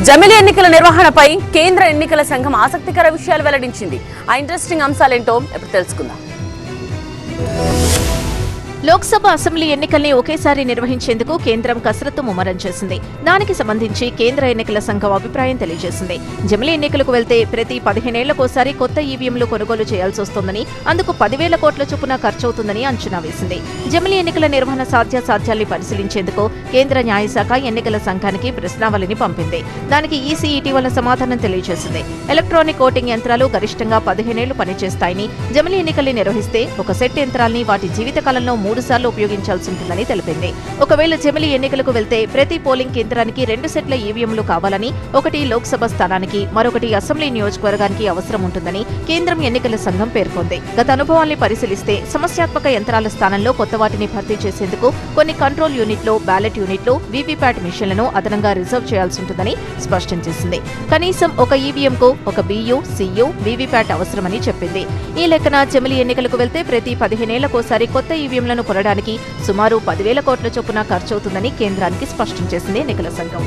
జమిలి ఎన్నికల నిర్వహణపై కేంద్ర ఎన్నికల సంఘం ఆసక్తికర విషయాలు వెల్లడించింది. ఆ ఇంట్రెస్టింగ్ అంశాలేంటో ఇప్పుడు తెలుసుకుందాం. లోక్సభ అసెంబ్లీ ఎన్నికల్ని ఒకేసారి నిర్వహించేందుకు కేంద్రం కసరత్తు ముమ్మరం చేసింది. దానికి సంబంధించి కేంద్ర ఎన్నికల సంఘం అభిప్రాయం తెలియజేసింది. జమిలి ఎన్నికలకు వెళ్తే ప్రతి 15 ఏళ్లకోసారి కొత్త ఈవీఎంలు కొనుగోలు చేయాల్సి వస్తోందని, అందుకు 10,000 కోట్ల చొప్పున ఖర్చవుతుందని అంచనా వేసింది. జమిలి ఎన్నికల నిర్వహణ సాధ్యాసాధ్యాల్ని పరిశీలించేందుకు కేంద్ర న్యాయశాఖ ఎన్నికల సంఘానికి ప్రశ్నావళిని పంపింది. దానికి ఈసీ ఇటీవల సమాధానం తెలియజేసింది. ఎలక్ట్రానిక్ ఓటింగ్ యంత్రాలు గరిష్టంగా 15 ఏళ్లు పనిచేస్తాయని, జమిలి ఎన్నికల్ని నిర్వహిస్తే ఒక సెట్ యంత్రాల్ని వాటి జీవితకాలంలో 3 సార్లు ఉపయోగించాల్సి ఉంటుందని తెలిపింది. ఒకవేళ జమిలి ఎన్నికలకు వెళ్తే ప్రతి పోలింగ్ కేంద్రానికి 2 సెట్ల ఈవీఎంలు కావాలని, ఒకటి లోక్సభ స్థానానికి, మరొకటి అసెంబ్లీ నియోజకవర్గానికి అవసరం ఉంటుందని కేంద్రం ఎన్నికల సంఘం పేర్కొంది. గత అనుభవాల్ని పరిశీలిస్తే సమస్యాత్మక యంత్రాల స్థానంలో కొత్త వాటిని భర్తీ చేసేందుకు కొన్ని కంట్రోల్ యూనిట్లు, బ్యాలెట్ యూనిట్లు, వీవీప్యాట్ మిషన్లను అదనంగా రిజర్వ్ చేయాల్సి ఉంటుందని స్పష్టం చేసింది. కనీసం ఒక ఈవీఎంకు ఒక బియు, సియు, వీవీప్యాట్ అవసరమని చెప్పింది. ఈ లెక్కన జమిలి ఎన్నికలకు వెళ్తే ప్రతి 15 ఏళ్లకోసారి కొత్త ఈవీఎంలను కొనడానికి సుమారు 10,000 కోట్ల చొప్పున ఖర్చవుతుందని కేంద్రానికి స్పష్టం చేసింది ఎన్నికల సంఘం.